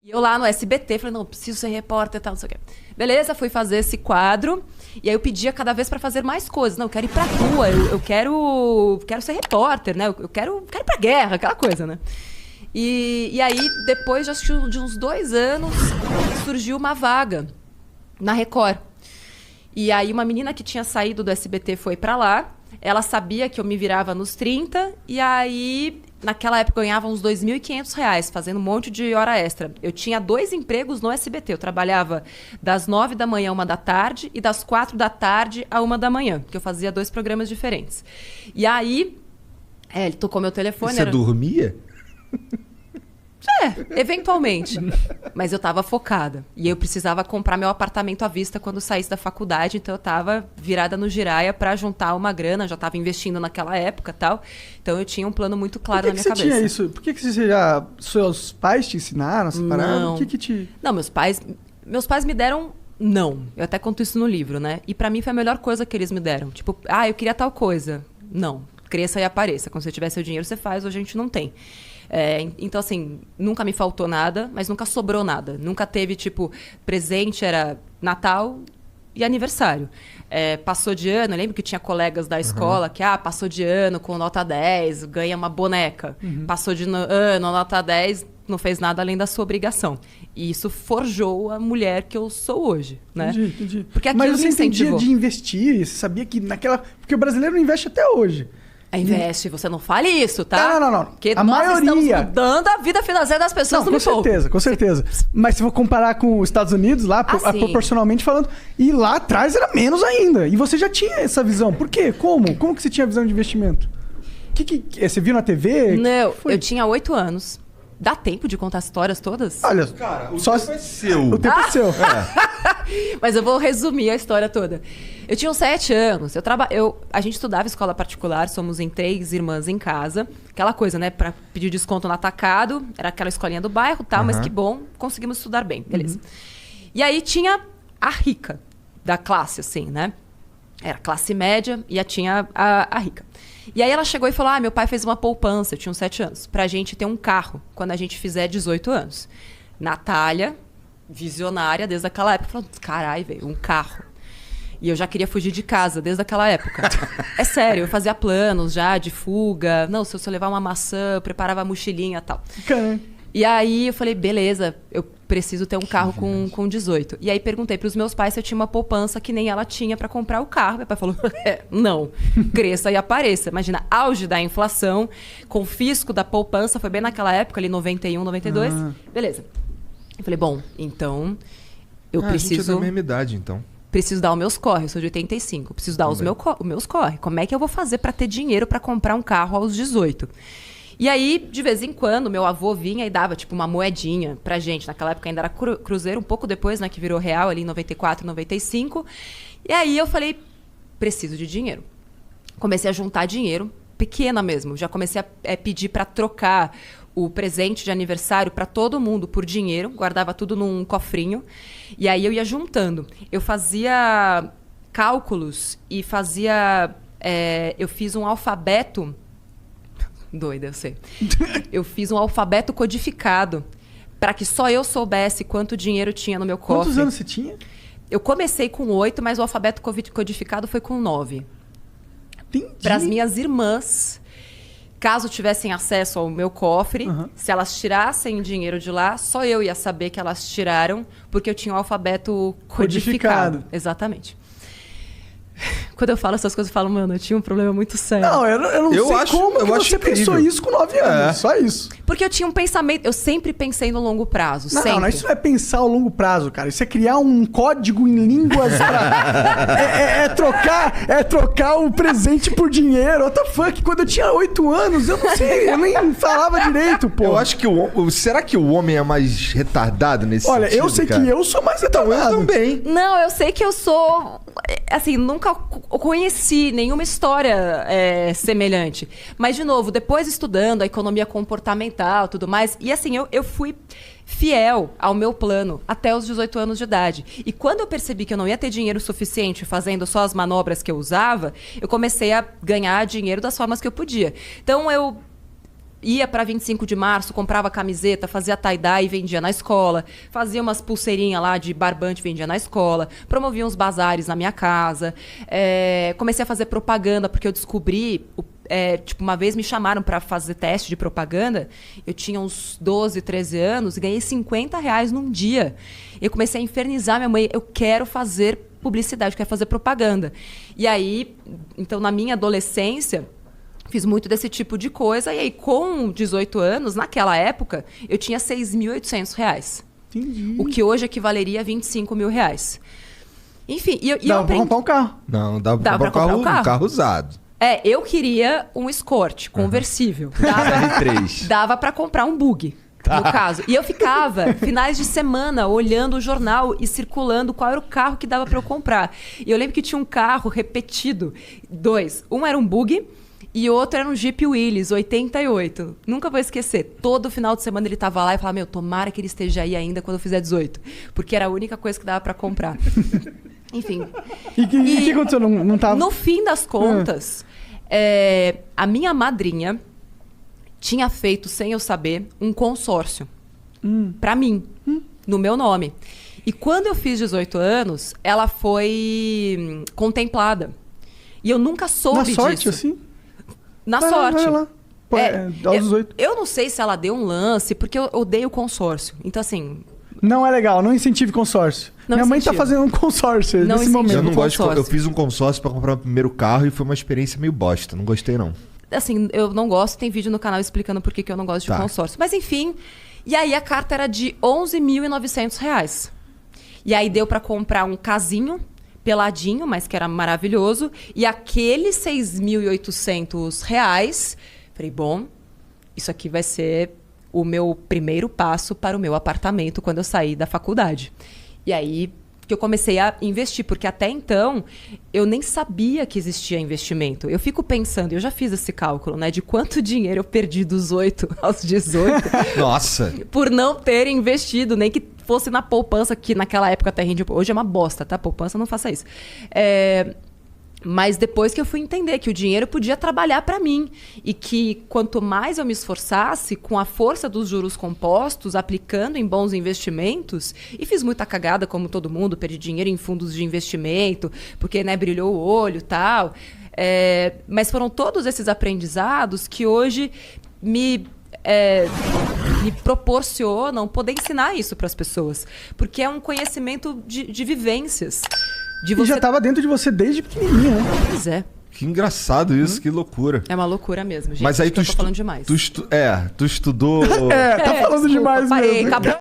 E eu lá no SBT, falei, não, preciso ser repórter e tal, não sei o quê. Beleza, fui fazer esse quadro. E aí eu pedia cada vez pra fazer mais coisas. Não, eu quero ir pra rua, eu quero ser repórter, né? Eu quero ir pra guerra, aquela coisa, né? E aí, depois de uns 2 anos, surgiu uma vaga na Record. E aí uma menina que tinha saído do SBT foi pra lá. Ela sabia que eu me virava nos 30. E aí, naquela época, eu ganhava uns R$2.500 fazendo um monte de hora extra. Eu tinha 2 empregos no SBT. Eu trabalhava das 9 da manhã à 1 da tarde e das 4 da tarde à 1 da manhã, porque eu fazia 2 programas diferentes. E aí, ele tocou meu telefone. Você dormia? Eventualmente. Mas eu tava focada. E eu precisava comprar meu apartamento à vista quando saísse da faculdade. Então eu tava virada no giraia pra juntar uma grana. Já tava investindo naquela época e tal. Então eu tinha um plano muito claro na minha cabeça. Por que você tinha isso? Por que você já... Seus pais te ensinaram essa parada? Não. O que te... Não, meus pais me deram não. Eu até conto isso no livro, né? E pra mim foi a melhor coisa que eles me deram. Tipo, eu queria tal coisa. Não. Cresça e apareça. Quando você tiver seu dinheiro, você faz. Hoje a gente não tem. Então, assim, nunca me faltou nada, mas nunca sobrou nada. Nunca teve, tipo, presente era Natal e aniversário. Passou de ano, eu lembro que tinha colegas da escola que, passou de ano com nota 10, ganha uma boneca. Passou de ano, nota 10, não fez nada além da sua obrigação. E isso forjou a mulher que eu sou hoje, né? Entendi. Porque aquilo mas você me incentivou. entendia de investir? Você sabia que naquela... Porque o brasileiro não investe até hoje. Investe, você não fale isso, tá? Não. Porque a nós maioria... estamos mudando a vida financeira das pessoas no pouco. Com certeza. Mas se for comparar com os Estados Unidos, lá, proporcionalmente falando, e lá atrás era menos ainda. E você já tinha essa visão. Por quê? Como? Como que você tinha a visão de investimento? Você viu na TV? Não, eu tinha 8 anos. Dá tempo de contar as histórias todas? Olha, cara, o tempo é seu. O tempo é seu. Mas eu vou resumir a história toda. Eu tinha uns 7 anos. A gente estudava escola particular, somos em 3 irmãs em casa. Aquela coisa, né? Pra pedir desconto no atacado. Era aquela escolinha do bairro e tal, mas que bom, conseguimos estudar bem. Beleza. E aí tinha a rica da classe, assim, né? Era classe média e tinha a rica. E aí ela chegou e falou, meu pai fez uma poupança, eu tinha uns 7 anos, pra gente ter um carro quando a gente fizer 18 anos. Natália, visionária desde aquela época, falou, carai, velho, um carro. E eu já queria fugir de casa desde aquela época. É sério, eu fazia planos já de fuga. Não, se eu levar uma maçã, eu preparava a mochilinha e tal. Caramba. E aí eu falei, beleza, eu preciso ter um carro com 18. E aí perguntei pros meus pais se eu tinha uma poupança que nem ela tinha pra comprar o carro. Meu pai falou, não, cresça e apareça. Imagina, auge da inflação, confisco da poupança, foi bem naquela época, ali 91, 92. Beleza. Eu falei, bom, então eu preciso... A gente é da mesma idade, então. Preciso dar os meus corre, eu sou de 85. Preciso dar os meus corre. Como é que eu vou fazer pra ter dinheiro pra comprar um carro aos 18? E aí, de vez em quando, meu avô vinha e dava, tipo, uma moedinha pra gente. Naquela época ainda era cruzeiro, um pouco depois, né, que virou real, ali em 94, 95. E aí eu falei, preciso de dinheiro. Comecei a juntar dinheiro, pequena mesmo. Já comecei a pedir pra trocar o presente de aniversário pra todo mundo por dinheiro. Guardava tudo num cofrinho. E aí eu ia juntando. Eu fazia cálculos e fazia... eu fiz um alfabeto... Doida, eu sei. Eu fiz um alfabeto codificado para que só eu soubesse quanto dinheiro tinha no meu cofre. Quantos anos você tinha? Eu comecei com 8, mas o alfabeto codificado foi com 9. Entendi. Para as minhas irmãs, caso tivessem acesso ao meu cofre, se elas tirassem dinheiro de lá, só eu ia saber que elas tiraram, porque eu tinha o alfabeto codificado. Exatamente. Quando eu falo essas coisas, eu falo, mano, eu tinha um problema muito sério. Não, eu não sei como você pensou isso com 9 anos. Só isso. Porque eu tinha um pensamento... Eu sempre pensei no longo prazo. Não, isso não é pensar ao longo prazo, cara. Isso é criar um código em línguas pra... trocar o presente por dinheiro. What the fuck? Quando eu tinha 8 anos, eu não sei. Eu nem falava direito, pô. Eu acho que será que o homem é mais retardado nesse sentido? Olha, eu sei que eu sou mais retardado. Então, eu também. Não, eu sei que eu sou... Assim, nunca conheci nenhuma história semelhante. Mas, de novo, depois estudando a economia comportamental e tudo mais, e assim, eu fui fiel ao meu plano até os 18 anos de idade. E quando eu percebi que eu não ia ter dinheiro suficiente fazendo só as manobras que eu usava, eu comecei a ganhar dinheiro das formas que eu podia. Então, eu ia pra 25 de março, comprava camiseta, fazia tie-dye e vendia na escola. Fazia umas pulseirinhas lá de barbante, vendia na escola. Promovia uns bazares na minha casa. Comecei a fazer propaganda, porque eu descobri... tipo, uma vez me chamaram para fazer teste de propaganda. Eu tinha uns 12, 13 anos e ganhei R$50 num dia. Eu comecei a infernizar minha mãe. Eu quero fazer publicidade, eu quero fazer propaganda. E aí, então, na minha adolescência... Fiz muito desse tipo de coisa. E aí, com 18 anos, naquela época, eu tinha R$6.800. Entendi. O que hoje equivaleria a R$25 mil. Enfim, e eu Dá pra aprendi... comprar um carro. Não, dá pra comprar um carro usado. Eu queria um Escort conversível. R3. Dava pra comprar um bug, no caso. E eu ficava, finais de semana, olhando o jornal e circulando qual era o carro que dava pra eu comprar. E eu lembro que tinha um carro repetido. 2. Um era um bug... E outro era um Jeep Willys, 88. Nunca vou esquecer. Todo final de semana ele tava lá e falava, tomara que ele esteja aí ainda quando eu fizer 18. Porque era a única coisa que dava pra comprar. Enfim. E o que aconteceu? Não tava... No fim das contas, a minha madrinha tinha feito, sem eu saber, um consórcio. Pra mim. No meu nome. E quando eu fiz 18 anos, ela foi contemplada. E eu nunca soube disso. Na sorte, assim? Na sorte. Vai lá. Pô, aos 18. Eu não sei se ela deu um lance, porque eu odeio consórcio. Então, assim... Não é legal, não incentive consórcio. Minha mãe tá fazendo um consórcio nesse momento. Eu não gosto eu fiz um consórcio pra comprar o primeiro carro e foi uma experiência meio bosta. Não gostei, não. Assim, eu não gosto. Tem vídeo no canal explicando por que eu não gosto de consórcio. Mas, enfim... E aí, a carta era de R$11.900. E aí, deu pra comprar um casinho... peladinho, mas que era maravilhoso. E aqueles R$6.800, falei, bom, isso aqui vai ser o meu primeiro passo para o meu apartamento quando eu sair da faculdade. E aí que eu comecei a investir, porque até então eu nem sabia que existia investimento. Eu fico pensando, eu já fiz esse cálculo, né, de quanto dinheiro eu perdi dos 8 aos 18. Nossa! Por não ter investido, nem que fosse na poupança, que naquela época até rende... Hoje é uma bosta, tá? Poupança, não faça isso. Mas depois que eu fui entender que o dinheiro podia trabalhar para mim e que quanto mais eu me esforçasse com a força dos juros compostos, aplicando em bons investimentos, e fiz muita cagada como todo mundo, perdi dinheiro em fundos de investimento, porque, né, brilhou o olho e tal. Mas foram todos esses aprendizados que hoje me proporcionam poder ensinar isso para as pessoas. Porque é um conhecimento de vivências. E já estava dentro de você desde pequenininha, né? Pois é. Que engraçado isso, que loucura. É uma loucura mesmo, gente. Mas aí eu tô falando demais. Tu estudou... tá falando demais parei, mesmo. acabou.